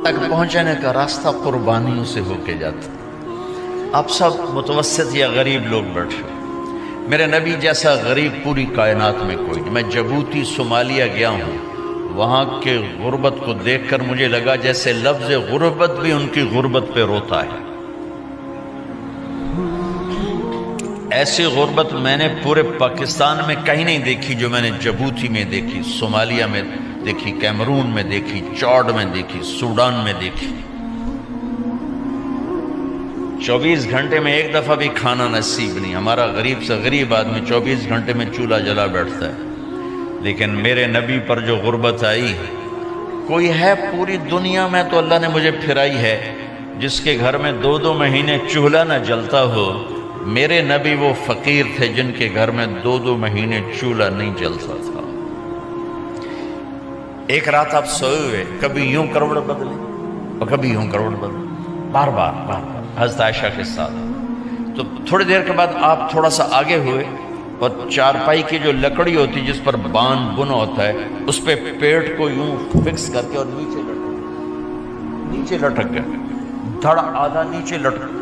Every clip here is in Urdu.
تک پہنچنے کا راستہ قربانیوں سے ہو کے جاتا. آپ سب متوسط یا غریب لوگ بیٹھے، میرے نبی جیسا غریب پوری کائنات میں کوئی نہیں. میں جبوتی صومالیہ گیا ہوں، وہاں کے غربت کو دیکھ کر مجھے لگا جیسے لفظ غربت بھی ان کی غربت پہ روتا ہے. ایسی غربت میں نے پورے پاکستان میں کہیں نہیں دیکھی جو میں نے جبوتی میں دیکھی، صومالیہ میں دیکھی، کیمرون میں دیکھی، چاڈ میں دیکھی، سوڈان میں دیکھی. 24 گھنٹے میں ایک دفعہ بھی کھانا نصیب نہیں. ہمارا غریب سے غریب آدمی 24 گھنٹے میں چولہا جلا بیٹھتا ہے. لیکن میرے نبی پر جو غربت آئی، کوئی ہے پوری دنیا میں تو اللہ نے مجھے پھرائی ہے جس کے گھر میں 2 مہینے چولہا نہ جلتا ہو. میرے نبی وہ فقیر تھے جن کے گھر میں 2 مہینے چولہا نہیں جلتا تھا. ایک رات آپ سوئے ہوئے، کبھی یوں کروڑ بدلے اور کبھی یوں کروڑ بدلے، بار بار حضرت عائشہ کے ساتھ. تو تھوڑی دیر کے بعد آپ تھوڑا سا آگے ہوئے اور چارپائی کی جو لکڑی ہوتی جس پر بان بنا ہوتا ہے اس پہ پیٹ کو یوں فکس کر کے اور نیچے لٹک گئے، دھڑ آدھا نیچے لٹک.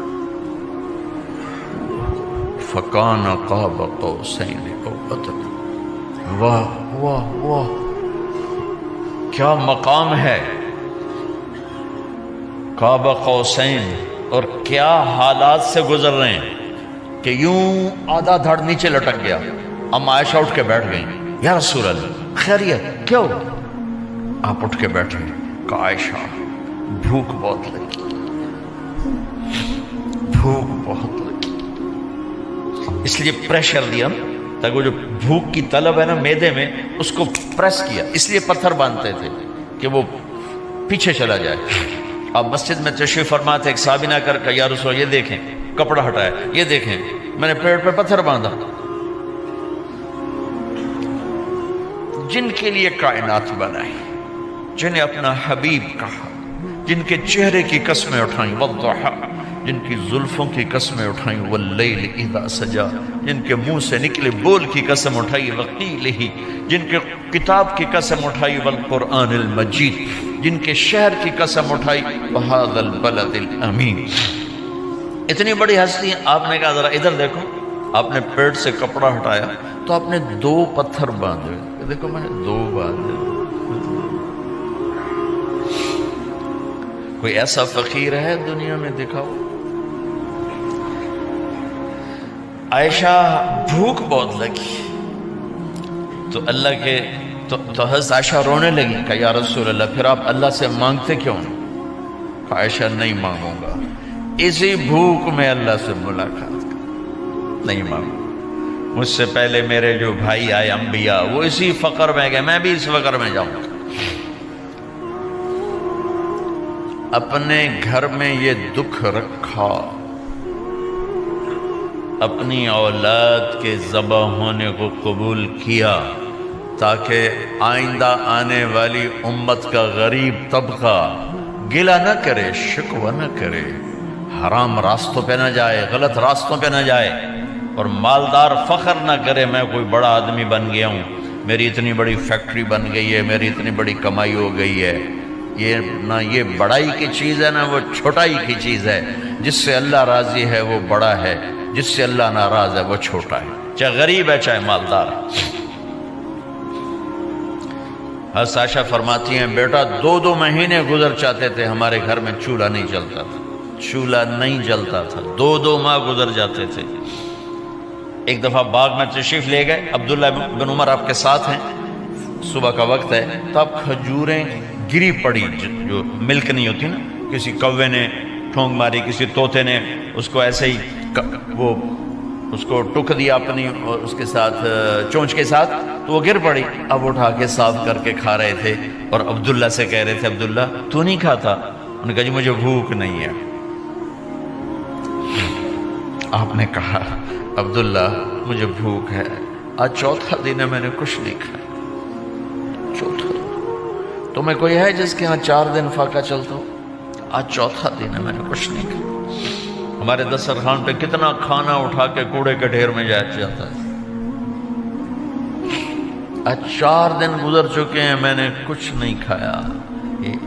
فَكَانَ قَابَ قَوْسَيْنِ أَوْ أَدْنَىٰ. واہ واہ واہ، کیا مقام ہے قاب قوسین، اور کیا حالات سے گزر رہے ہیں کہ یوں آدھا دھڑ نیچے لٹک گیا. ام عائشہ اٹھ کے بیٹھ گئیں، یا رسول اللہ خیریت کیوں؟ آپ اٹھ کے بیٹھے کہ عائشہ بھوک بہت لگی، بھوک بہت لگی. اس لیے پریشر دیا تاکہ وہ جو بھوک کی طلب ہے نا میدے میں اس کو پریس کیا. اس لیے پتھر باندھتے تھے کہ وہ پیچھے چلا جائے. آپ مسجد میں تشریف فرما تھے، ایک صحابی نے کر یا رسول یہ دیکھیں، کپڑا ہٹایا، یہ دیکھیں میں نے پیڑ پہ پتھر باندھا. جن کے لیے کائنات بنائی، جنہیں اپنا حبیب کہا، جن کے چہرے کی قسمیں اٹھائیں، والضحیٰ، جن کی زلفوں کی قسمیں اٹھائیں، واللیل اذا سجا، جن کے منہ سے نکلے بول کی قسم اٹھائی، وقیلہ، جن کے کتاب کی قسم اٹھائی، والقرآن المجید، جن کے شہر کی قسم اٹھائی، وہذا البلد الامین. اتنی بڑی ہستی ہیں. آپ نے کہا ذرا ادھر دیکھو. آپ نے پیٹ سے کپڑا ہٹایا تو آپ نے 2 پتھر باندھے. دیکھو میں نے 2 باندھے. کوئی ایسا فقیر ہے دنیا میں؟ دکھاؤ. عائشہ بھوک بہت لگی تو اللہ کے تو حضرت عائشہ رونے لگی کہ یا رسول اللہ پھر آپ اللہ سے مانگتے کیوں نہیں؟ کہ عائشہ نہیں مانگوں گا، اسی بھوک میں اللہ سے ملاقات کر، نہیں مانگوں. مجھ سے پہلے میرے جو بھائی آئے انبیاء وہ اسی فقر میں گئے، میں بھی اس فقر میں جاؤں گا. اپنے گھر میں یہ دکھ رکھا، اپنی اولاد کے ذبح ہونے کو قبول کیا تاکہ آئندہ آنے والی امت کا غریب طبقہ گلہ نہ کرے، شکوہ نہ کرے، حرام راستوں پہ نہ جائے، غلط راستوں پہ نہ جائے، اور مالدار فخر نہ کرے میں کوئی بڑا آدمی بن گیا ہوں، میری اتنی بڑی فیکٹری بن گئی ہے، میری اتنی بڑی کمائی ہو گئی ہے. یہ نہ یہ بڑائی کی چیز ہے نہ وہ چھوٹائی کی چیز ہے. جس سے اللہ راضی ہے وہ بڑا ہے، جس سے اللہ ناراض ہے وہ چھوٹا ہے، چاہے غریب ہے چاہے مالدار ہے. حضرت عائشہ فرماتی ہیں بیٹا 2 مہینے گزر جاتے تھے ہمارے گھر میں چولہا نہیں جلتا تھا، چولہا نہیں جلتا تھا، 2 ماہ گزر جاتے تھے. ایک دفعہ باغ میں تشریف لے گئے، عبداللہ بن عمر آپ کے ساتھ ہیں، صبح کا وقت ہے، تب کھجوریں گری پڑی جو ملک نہیں ہوتی نا، کسی کوے نے ٹھونگ ماری، کسی طوطے نے اس کو ایسے ہی وہ اس کو ٹک دیا اپنی اور اس کے ساتھ چونچ کے ساتھ، تو وہ گر پڑی. اب اٹھا کے صاف کر کے کھا رہے تھے اور عبداللہ سے کہہ رہے تھے عبداللہ تو نہیں کھاتا؟ انہوں نے کہا جی مجھے بھوک نہیں ہے. آپ نے کہا عبداللہ مجھے بھوک ہے، آج 4تھا دن ہے میں نے کچھ نہیں کھایا. 4تھا تمہیں کوئی ہے جس کے ہاں 4 دن فاقہ چلتا ہو؟ آج 4تھا دن ہے میں نے کچھ نہیں کھایا. ہمارے دسترخوان پہ کتنا کھانا اٹھا کے کوڑے کے ڈھیر میں جاتا ہے. آج 4 دن گزر چکے ہیں میں نے کچھ نہیں کھایا.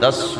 10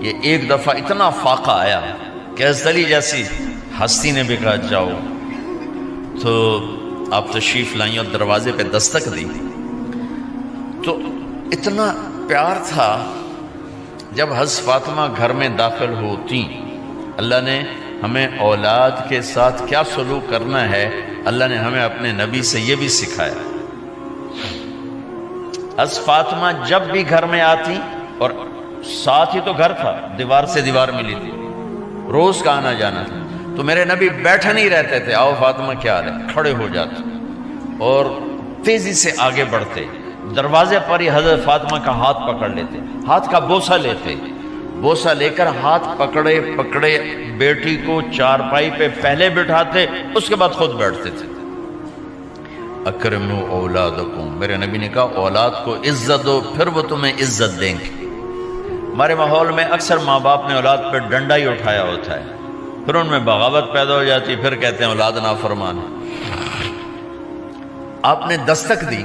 یہ ایک دفعہ اتنا فاقہ آیا کہ حضرت علی جیسی ہستی نے بھی کہا جاؤ، تو آپ تشریف لائیں اور دروازے پہ دستک دی تو اتنا پیار تھا۔ جب حضرت فاطمہ گھر میں داخل ہوتی، اللہ نے ہمیں اولاد کے ساتھ کیا سلوک کرنا ہے، اللہ نے ہمیں اپنے نبی سے یہ بھی سکھایا۔ حضرت فاطمہ جب بھی گھر میں آتی، اور ساتھ ہی تو گھر تھا، دیوار سے دیوار ملی تھی، روز کا آنا جانا تھا، تو میرے نبی بیٹھے نہیں رہتے تھے، آؤ فاطمہ کیا حال ہے، کھڑے ہو جاتے اور تیزی سے آگے بڑھتے، دروازے پر ہی حضرت فاطمہ کا ہاتھ پکڑ لیتے، ہاتھ کا بوسہ لیتے، بوسہ لے کر ہاتھ پکڑے پکڑے بیٹی کو چارپائی پہ پہلے بٹھاتے، اس کے بعد خود بیٹھتے تھے۔ اکرموا اولادکم، میرے نبی نے کہا اولاد کو عزت دو، پھر وہ تمہیں عزت دیں گے۔ ہمارے ماحول میں اکثر ماں باپ نے اولاد پہ ڈنڈا ہی اٹھایا ہوتا ہے، پھر ان میں بغاوت پیدا ہو جاتی، پھر کہتے ہیں اولاد نافرمان ہے۔ آپ نے دستک دی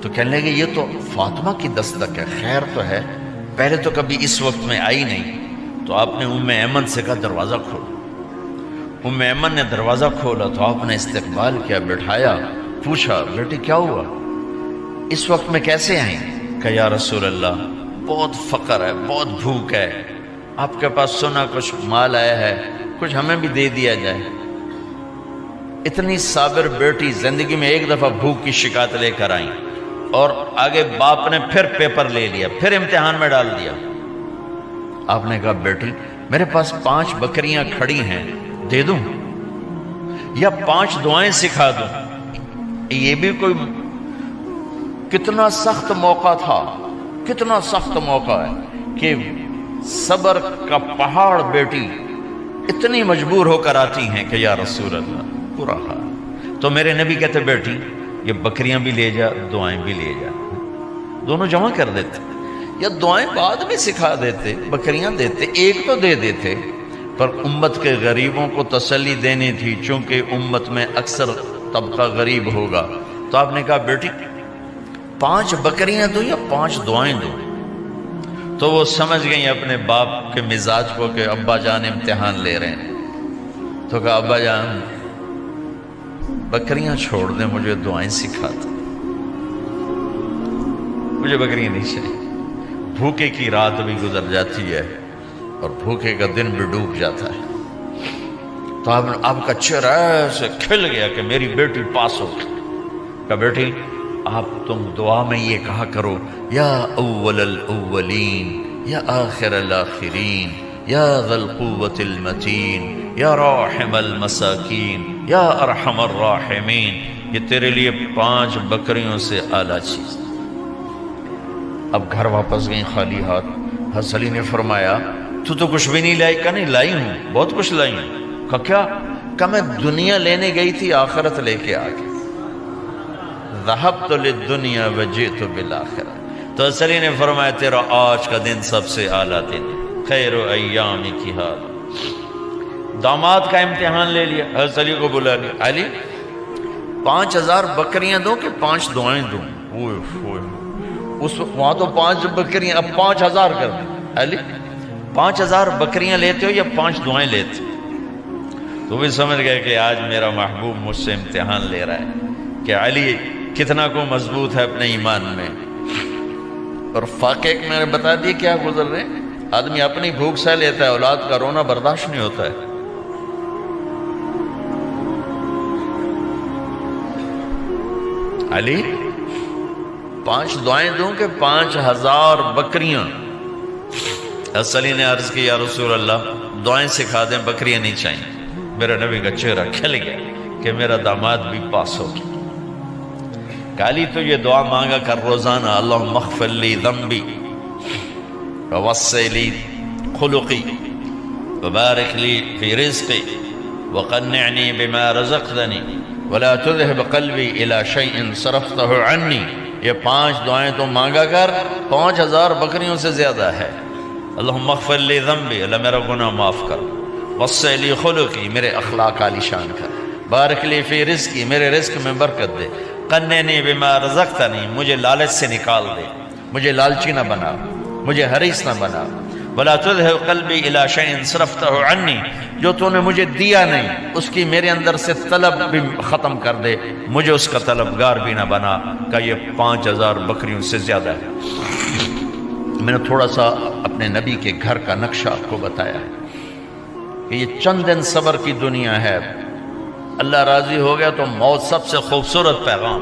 تو کہنے لگے یہ تو فاطمہ کی دستک ہے، خیر تو ہے، پہلے تو کبھی اس وقت میں آئی نہیں۔ تو آپ نے ام ایمن سے کہا دروازہ کھولو۔ ام ایمن نے دروازہ کھولا تو آپ نے استقبال کیا، بٹھایا، پوچھا بیٹی کیا ہوا، اس وقت میں کیسے آئیں؟ کہ یا رسول اللہ بہت فقر ہے، بہت بھوک ہے، آپ کے پاس سنا کچھ مال آیا ہے، کچھ ہمیں بھی دے دیا جائے۔ اتنی صابر بیٹی زندگی میں ایک دفعہ بھوک کی شکایت لے کر آئیں، اور آگے باپ نے پھر پیپر لے لیا، پھر امتحان میں ڈال دیا۔ آپ نے کہا بیٹی میرے پاس 5 بکریاں کھڑی ہیں، دے دوں یا 5 دعائیں سکھا دوں؟ یہ بھی کوئی کتنا سخت موقع تھا، کتنا سخت موقع ہے کہ صبر کا پہاڑ بیٹی اتنی مجبور ہو کر آتی ہیں کہ یا رسول اللہ برا حال۔ تو میرے نبی کہتے بیٹی یہ بکریاں بھی لے جا، دعائیں بھی لے جا، دونوں جمع کر دیتے، یا دعائیں بعد میں سکھا دیتے، بکریاں دیتے، ایک تو دے دیتے، پر امت کے غریبوں کو تسلی دینی تھی، چونکہ امت میں اکثر طبقہ غریب ہوگا۔ تو آپ نے کہا بیٹی 5 بکریاں دوں یا 5 دعائیں دوں؟ تو وہ سمجھ گئیں اپنے باپ کے مزاج کو کہ ابا جان امتحان لے رہے ہیں، تو کہا ابا جان بکریاں چھوڑ دیں، مجھے دعائیں سکھا دیں، مجھے بکریاں نہیں چاہیے۔ بھوکے کی رات بھی گزر جاتی ہے اور بھوکے کا دن بھی ڈوب جاتا ہے۔ تو آپ کا چہرہ ایسے کھل گیا کہ میری بیٹی پاس ہو گئی۔ کہا بیٹی آپ تم دعا میں یہ کہا کرو یا اول الاولین یا آخر الاخرین یا ذا القوة المتین یا راحم المساکین یا ارحم الراحمین، یہ تیرے لیے 5 بکریوں سے اعلیٰ چیز۔ اب گھر واپس گئیں خالی ہاتھ۔ حضرت علی نے فرمایا تو کچھ بھی نہیں لائی؟ کہا نہیں لائی ہوں، بہت کچھ لائی ہوں۔ کہا کیا؟ کہا میں دنیا لینے گئی تھی، آخرت لے کے آ گئی۔ ذہبت للدنیا وجئت بالآخرہ۔ تو حضرت علی نے فرمایا تیرا آج کا دن سب سے اعلیٰ دن، خیر ایام کی حال۔ داماد کا امتحان لے لیا، حضرت علی کو بلا لیا، علی 5000 بکریاں دوں کہ 5 دعائیں دوں؟ اس وہاں تو 5 بکریاں، اب 5000 کر دیں۔ علی 5000 بکریاں لیتے ہو یا 5 دعائیں لیتے؟ تو بھی سمجھ گئے کہ آج میرا محبوب مجھ سے امتحان لے رہا ہے کہ علی کتنا کو مضبوط ہے اپنے ایمان میں۔ اور فاقے میں نے بتا دی کیا گزر رہے ہیں۔ آدمی اپنی بھوک سہ لیتا ہے، اولاد کا رونا برداشت نہیں ہوتا ہے۔ علی 5 دعائیں دوں کہ 5000 بکریاں؟ حضرت علی نے عرض کی یا رسول اللہ دعائیں سکھا دیں، بکریاں نہیں چاہیے۔ میرا نبی کا چہرہ کھل گیا کہ میرا داماد بھی پاس ہو گیا۔ علی تو یہ دعا مانگا کر روزانہ، اللہم اغفر لی ذنبی ووسع لی خلقی وبارک لی فی رزقی وقنعنی بما رزقتنی ولا تذهب قلبی الی شیء صرفتہ عنی۔ یہ 5 دعائیں تو مانگا کر، 5000 بکریوں سے زیادہ ہے۔ اللہم اغفر لی ذنبی، اللہ میرا گناہ معاف کر، وسع لی خلقی، میرے اخلاق عالی شان کر، بارک لی فی رزقی، میرے رزق میں برکت دے، قنعنی بما رزقتنی، مجھے لالچ سے نکال دے، مجھے لالچی نہ بنا، مجھے حریص نہ بنا، ولا تذهب قلبی الی شیء صرفتہ عنی، جو تو نے مجھے دیا نہیں اس کی میرے اندر سے طلب بھی ختم کر دے، مجھے اس کا طلبگار بھی نہ بنا کہ یہ 5000 بکریوں سے زیادہ ہے۔ میں نے تھوڑا سا اپنے نبی کے گھر کا نقشہ آپ کو بتایا ہے کہ یہ چند دن صبر کی دنیا ہے، اللہ راضی ہو گیا تو موت سب سے خوبصورت پیغام۔